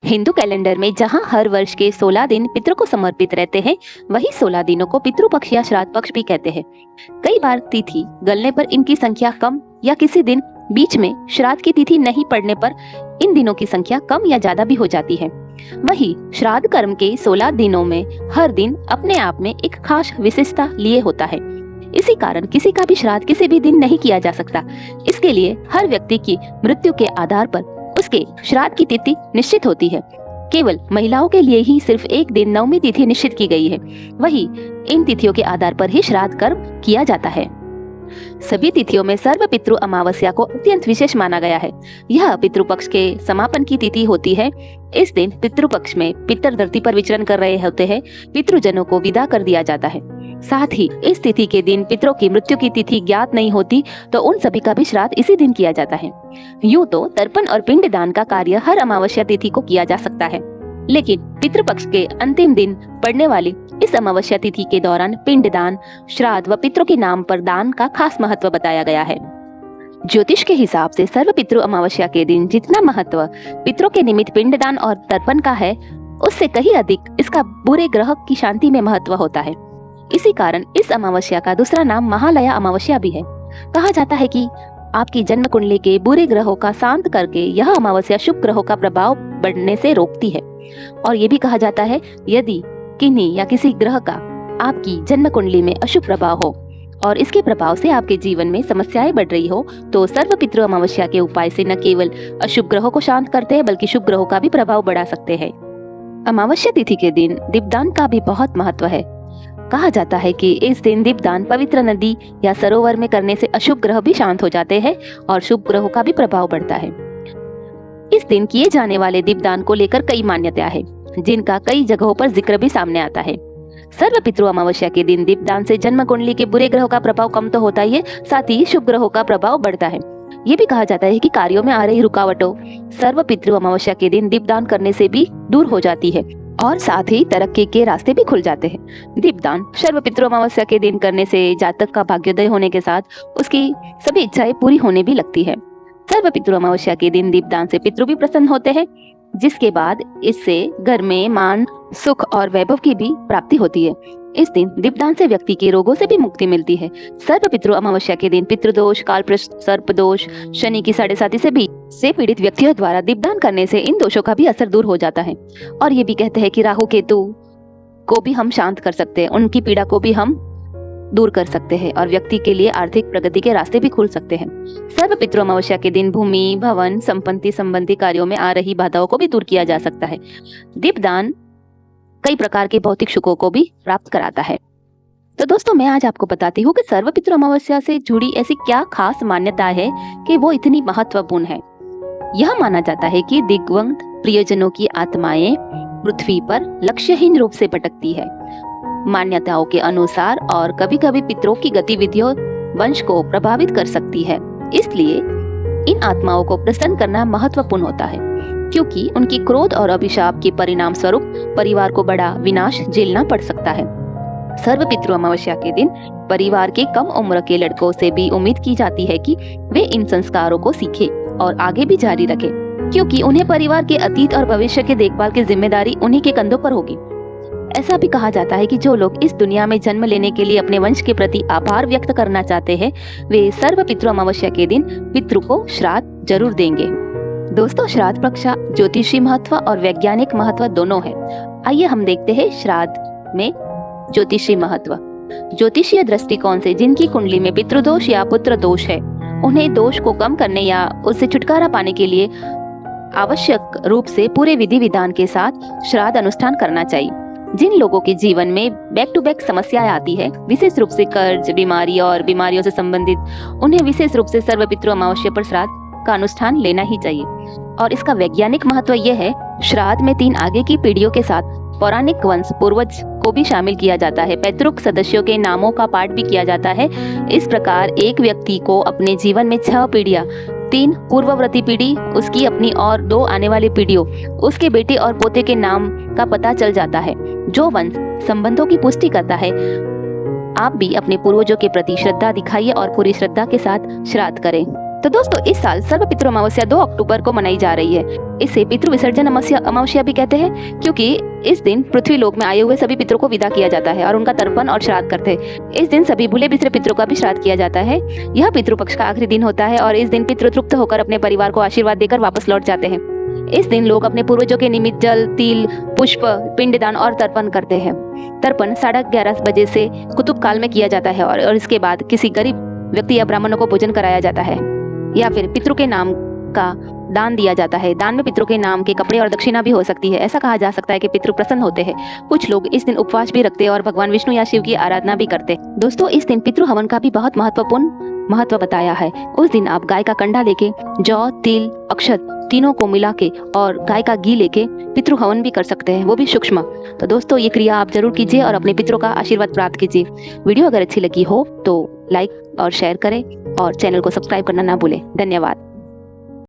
Hindu calendar में जहां हर वर्ष के 16 दिन पितरों को समर्पित रहते हैं, वही 16 दिनों को पितृपक्ष या श्राद्ध पक्ष भी कहते हैं। कई बार तिथि गलने पर इनकी संख्या कम या किसी दिन बीच में श्राद्ध की तिथि नहीं पड़ने पर इन दिनों की संख्या कम या ज्यादा भी हो जाती है। वही श्राद्ध कर्म के 16 दिनों में हर दिन अपने आप में एक खास विशेषता लिए होता है। इसी कारण किसी का भी श्राद्ध किसी भी दिन नहीं किया जा सकता। इसके लिए हर व्यक्ति की मृत्यु के आधार पर उसके श्राद्ध की तिथि निश्चित होती है। केवल महिलाओं के लिए ही सिर्फ एक दिन नवमी तिथि निश्चित की गई है। वही इन तिथियों के आधार पर ही श्राद्ध कर्म किया जाता है। सभी तिथियों में सर्व पितृ अमावस्या को अत्यंत विशेष माना गया है। यह पितृपक्ष के समापन की तिथि होती है। इस दिन पितृपक्ष में पितर धरती पर विचरण कर रहे होते हैं। पितृजनों को विदा कर दिया जाता है। साथ ही इस तिथि के दिन पितरों की मृत्यु की तिथि ज्ञात नहीं होती तो उन सभी का भी श्राद्ध इसी दिन किया जाता है। यूं तो तर्पण और पिंड दान का कार्य हर अमावस्या तिथि को किया जा सकता है, लेकिन पितृपक्ष के अंतिम दिन पड़ने वाली इस अमावस्या तिथि के दौरान पिंड दान, श्राद्ध व पितरों के नाम पर दान का खास महत्व बताया गया है। ज्योतिष के हिसाब से सर्व पितृ अमावस्या के दिन जितना महत्व पितरों के निमित्त पिंडदान और तर्पण का है, उससे कहीं अधिक इसका बुरे ग्रह की शांति में महत्व होता है। इसी कारण इस अमावस्या का दूसरा नाम महालया अमावस्या भी है। कहा जाता है कि आपकी जन्म कुंडली के बुरे ग्रहों का शांत करके यह अमावस्या शुभ ग्रहों का प्रभाव बढ़ने से रोकती है। और ये भी कहा जाता है यदि किन्हीं या किसी ग्रह का आपकी जन्म कुंडली में अशुभ प्रभाव हो और इसके प्रभाव से आपके जीवन में समस्याएं बढ़ रही हो, तो सर्व पितृ अमावस्या के उपाय से न केवल अशुभ ग्रहों को शांत करते हैं बल्कि शुभ ग्रहों का भी प्रभाव बढ़ा सकते हैं। अमावस्या तिथि के दिन दीपदान का भी बहुत महत्व है। कहा जाता है कि इस दिन दीपदान पवित्र नदी या सरोवर में करने से अशुभ ग्रह भी शांत हो जाते हैं और शुभ ग्रहों का भी प्रभाव बढ़ता है। इस दिन किए जाने वाले दीपदान को लेकर कई मान्यताएं हैं, जिनका कई जगहों पर जिक्र भी सामने आता है। सर्व पितृ अमावस्या के दिन दीपदान से जन्म कुंडली के बुरे ग्रहों का प्रभाव कम तो होता ही है, साथ ही शुभ ग्रहों का प्रभाव बढ़ता है। ये भी कहा जाता है कि कार्यों में आ रही रुकावटों सर्व पितृ अमावस्या के दिन दीपदान करने से भी दूर हो जाती है और साथ ही तरक्की के रास्ते भी खुल जाते हैं। दीपदान सर्व पितृ अमावस्या के दिन करने से जातक का भाग्योदय होने के साथ उसकी सभी इच्छाएं पूरी होने भी लगती है। सर्व पितृ अमावस्या के दिन दीपदान से पितृ भी प्रसन्न होते हैं, जिसके बाद इससे घर में मान, सुख और वैभव की भी प्राप्ति होती है। इस दिन दीपदान से व्यक्ति के रोगों से भी मुक्ति मिलती है। सर्व पितृ अमावस्या के दिन पितृदोष, कालप्रश्न, सर्प दोष, शनि की 7.5 से पीड़ित व्यक्तियों द्वारा दीपदान करने से इन दोषों का भी असर दूर हो जाता है। और ये भी कहते हैं कि राहु केतु को भी हम शांत कर सकते हैं, उनकी पीड़ा को भी हम दूर कर सकते हैं और व्यक्ति के लिए आर्थिक प्रगति के रास्ते भी खुल सकते हैं। सर्व पितृ अमावस्या के दिन भूमि, भवन, संपत्ति संबंधी कार्यों में आ रही बाधाओं को भी दूर किया जा सकता है। दीपदान कई प्रकार के भौतिक सुखों को भी प्राप्त कराता है। तो दोस्तों, मैं आज आपको बताती हूँ कि सर्व पितृ अमावस्या से जुड़ी ऐसी क्या खास मान्यता है कि वो इतनी महत्वपूर्ण है। यह माना जाता है कि दिग्वंत प्रियजनों की आत्माएं पृथ्वी पर लक्ष्यहीन रूप से भटकती है। मान्यताओं के अनुसार और कभी-कभी पितरों की गतिविधियों वंश को प्रभावित कर सकती है। इसलिए इन आत्माओं को प्रसन्न करना महत्वपूर्ण होता है, क्योंकि उनकी क्रोध और अभिशाप के परिणाम स्वरूप परिवार को बड़ा विनाश झेलना पड़ सकता है। सर्व पितृ अमावस्या के दिन परिवार के कम उम्र के लड़कों से भी उम्मीद की जाती है कि वे इन संस्कारों को सीखें और आगे भी जारी रखें, क्योंकि उन्हें परिवार के अतीत और भविष्य के देखभाल की जिम्मेदारी उन्हीं के कंधों पर होगी। ऐसा भी कहा जाता है कि जो लोग इस दुनिया में जन्म लेने के लिए अपने वंश के प्रति आभार व्यक्त करना चाहते हैं, वे सर्व पितृ अमावस्या के दिन पितृ को श्राद्ध जरूर देंगे। दोस्तों, श्राद्ध पक्ष ज्योतिषी महत्व और वैज्ञानिक महत्व दोनों है। आइए हम देखते हैं श्राद्ध में ज्योतिषी महत्व। ज्योतिषीय दृष्टिकोण से जिनकी कुंडली में पितृदोष या पुत्र दोष है, उन्हें दोष को कम करने या उससे छुटकारा पाने के लिए आवश्यक रूप से पूरे विधि विधान के साथ श्राद्ध अनुष्ठान करना चाहिए। जिन लोगों के जीवन में बैक टू बैक समस्याएं आती है, विशेष रूप से कर्ज, बीमारी और बीमारियों से संबंधित, उन्हें विशेष रूप से सर्व पितृ अमावस्या पर श्राद्ध का अनुष्ठान लेना ही चाहिए। और इसका वैज्ञानिक महत्व यह है, श्राद्ध में 3 आगे की पीढ़ियों के साथ पौराणिक वंश पूर्वज को भी शामिल किया जाता है। पैतृक सदस्यों के नामों का पाठ भी किया जाता है। इस प्रकार एक व्यक्ति को अपने जीवन में 6 पीढ़ियां, 3 पूर्ववर्ती पीढ़ी, उसकी अपनी और 2 आने वाली पीढ़ियों, उसके बेटे और पोते के नाम का पता चल जाता है, जो वंश संबंधों की पुष्टि करता है। आप भी अपने पूर्वजों के प्रति श्रद्धा दिखाइए और पूरी श्रद्धा के साथ श्राद्ध करें। तो दोस्तों इस साल सर्वपितृ अमावस्या 2 अक्टूबर को मनाई जा रही है। इसे पितृ विसर्जन अमावस्या भी कहते हैं, क्योंकि इस दिन पृथ्वी लोक में आए हुए सभी पितरों को विदा किया जाता है और उनका तर्पण और श्राद्ध करते हैं। इस दिन सभी भूले बिसरे पितरों का भी श्राद्ध किया जाता है। यह पितृपक्ष का आखिरी दिन होता है और इस दिन पितृ तृप्त होकर अपने परिवार को आशीर्वाद देकर वापस लौट जाते हैं। इस दिन लोग अपने पूर्वजों के निमित्त जल, तिल, पुष्प, पिंडदान और तर्पण करते हैं। तर्पण 11:30 बजे से कुतुब काल में किया जाता है और इसके बाद किसी गरीब व्यक्ति या ब्राह्मणों को भोजन कराया जाता है या फिर पितरों के नाम का दान दिया जाता है। दान में पितरों के नाम के कपड़े और दक्षिणा भी हो सकती है। ऐसा कहा जा सकता है कि पितृ प्रसन्न होते हैं। कुछ लोग इस दिन उपवास भी रखते हैं और भगवान विष्णु या शिव की आराधना भी करते हैं। दोस्तों इस दिन पितृ हवन का भी बहुत महत्व बताया है। उस दिन आप गाय का कंडा लेके जौ, तिल, अक्षत तीनों को मिला के और गाय का घी लेके पितृ हवन भी कर सकते हैं, वो भी सूक्ष्म। तो दोस्तों ये क्रिया आप जरूर कीजिए और अपने पितरों का आशीर्वाद प्राप्त कीजिए। वीडियो अगर अच्छी लगी हो तो लाइक और शेयर करें और चैनल को सब्सक्राइब करना ना भूलें। धन्यवाद।